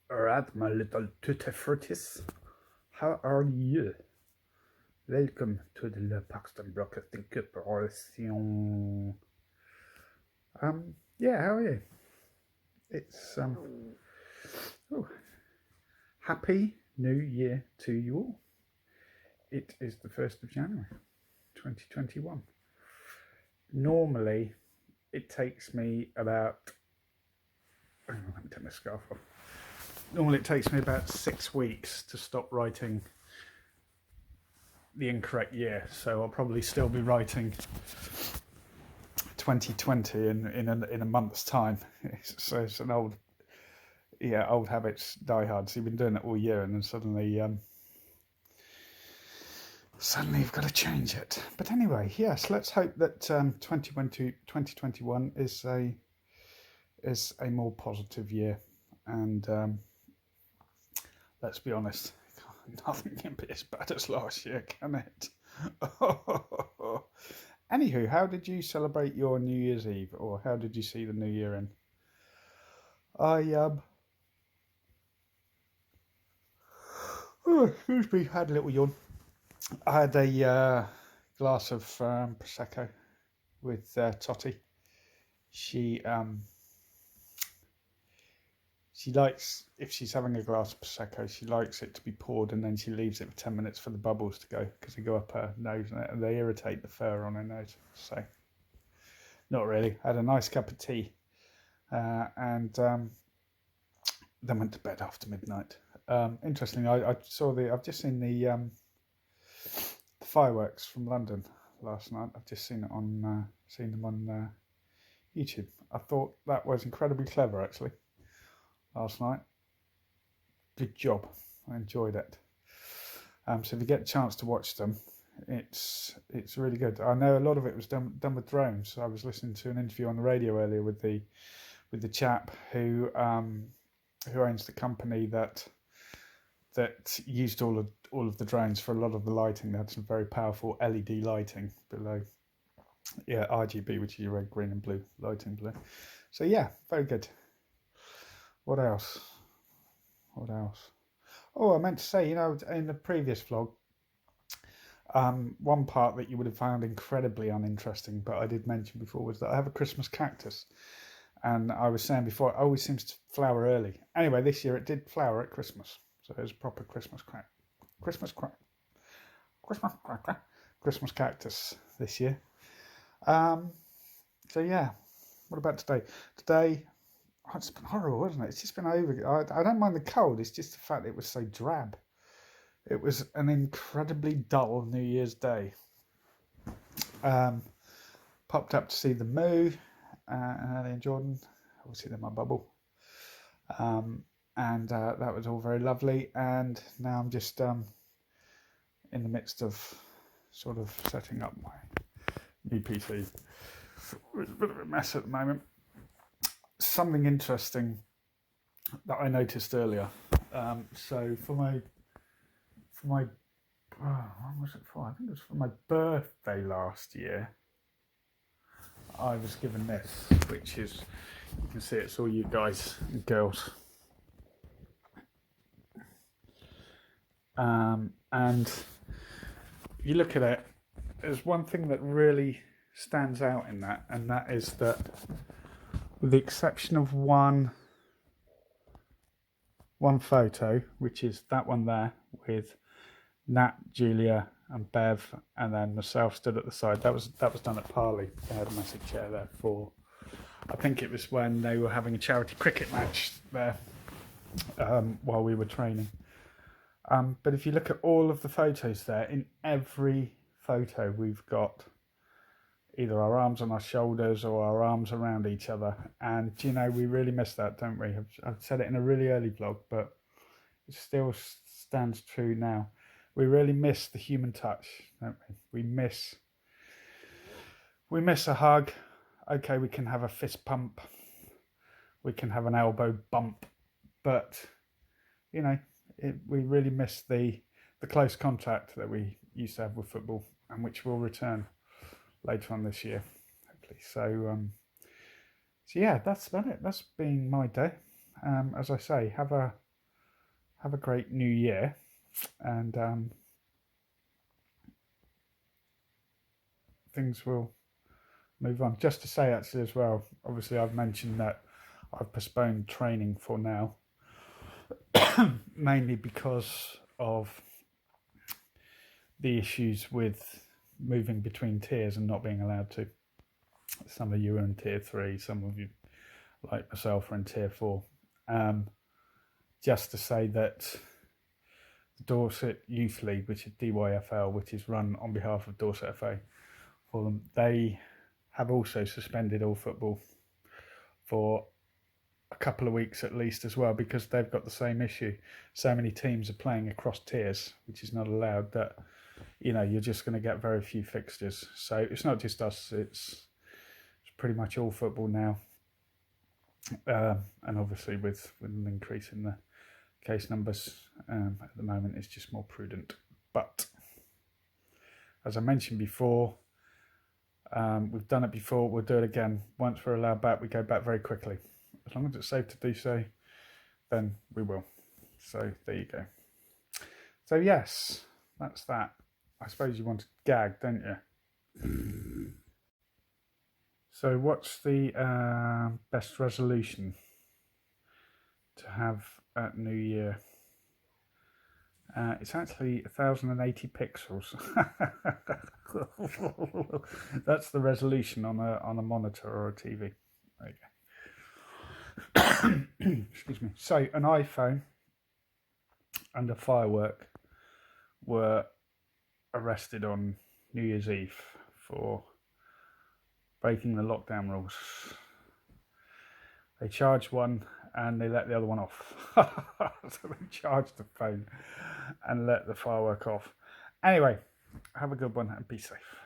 Alright, my little tutti fruities, how are you? Welcome to the Le Paxton Broadcasting Corporation. Yeah, how are you? It's happy New Year to you all. It is the 1st of January 2021. Normally, it takes me about, let me take my scarf off. Normally it takes me about 6 weeks to stop writing the incorrect year, so I'll probably still be writing 2020 in a month's time. So it's an old habits die hard. So you've been doing it all year, and then suddenly you've got to change it. But anyway, yes, let's hope that 2021 is a more positive year, and let's be honest, nothing can be as bad as last year, can it? Anywho, how did you celebrate your New Year's Eve, or how did you see the New Year in? Excuse me, had a little yawn. I had a glass of prosecco with Totty. She likes, if she's having a glass of prosecco, she likes it to be poured, and then she leaves it for 10 minutes for the bubbles to go, because they go up her nose and they irritate the fur on her nose. So not really. I had a nice cup of tea, and then went to bed after midnight. Interestingly, I've just seen the fireworks from London last night. I've just seen them on YouTube. I thought that was incredibly clever, actually. Last night, good job. I enjoyed it. So if you get a chance to watch them, it's really good. I know a lot of it was done with drones. I was listening to an interview on the radio earlier with the chap who owns the company that used all of the drones for a lot of the lighting. They had some very powerful LED lighting below. Yeah, RGB, which is red, green, and blue lighting blue. So yeah, very good. What else? Oh, I meant to say, in the previous vlog, one part that you would have found incredibly uninteresting, but I did mention before, was that I have a Christmas cactus. And I was saying before, it always seems to flower early. Anyway, this year it did flower at Christmas. So it was a proper Christmas cactus this year. So yeah, what about today? It's been horrible, wasn't it? It's just been over. I don't mind the cold. It's just the fact that it was so drab. It was an incredibly dull New Year's Day. Popped up to see the Moo and Ellie and Jordan. Obviously, they're my bubble. And that was all very lovely. And now I'm just in the midst of sort of setting up my new PC. It's a bit of a mess at the moment. Something interesting that I noticed earlier. So for my what was it for? I think it was for my birthday last year. I was given this, which is, you can see it's all you guys and girls. And if you look at it, there's one thing that really stands out in that, and that is that, with the exception of one photo, which is that one there with Nat, Julia and Bev, and then myself stood at the side. That was done at Parley. They had a massive chair there for, I think it was when they were having a charity cricket match there while we were training. But if you look at all of the photos there, in every photo we've got either our arms on our shoulders or our arms around each other. And we really miss that, don't we? I've said it in a really early vlog, but it still stands true now. We really miss the human touch, don't we? We miss a hug. Okay, we can have a fist pump. We can have an elbow bump. But, we really miss the the close contact that we used to have with football, and which will return later on this year, hopefully. So yeah, that's about it. That's been my day. As I say, have a great new year, and things will move on. Just to say, actually, as well, obviously, I've mentioned that I've postponed training for now, mainly because of the issues with moving between tiers and not being allowed to. Some of you are in tier 3, some of you, like myself, are in tier 4. Just to say that the Dorset Youth League, which is DYFL, which is run on behalf of Dorset FA for them, they have also suspended all football for a couple of weeks at least as well, because they've got the same issue. So many teams are playing across tiers, which is not allowed, that you're just going to get very few fixtures. So it's not just us, it's pretty much all football now, and obviously with an increase in the case numbers at the moment, it's just more prudent. But as I mentioned before, we've done it before, we'll do it again. Once we're allowed back, we go back very quickly. As long as it's safe to do so, then we will. So there you go. So yes, that's that. I suppose you want to gag, don't you? So what's the best resolution to have at New Year? It's actually 1080 pixels. That's the resolution on a monitor or a TV. There you go. Excuse me. So an iPhone and a firework were arrested on New Year's Eve for breaking the lockdown rules. They charged one and they let the other one off. So they charged the phone and let the firework off. Anyway, have a good one and be safe.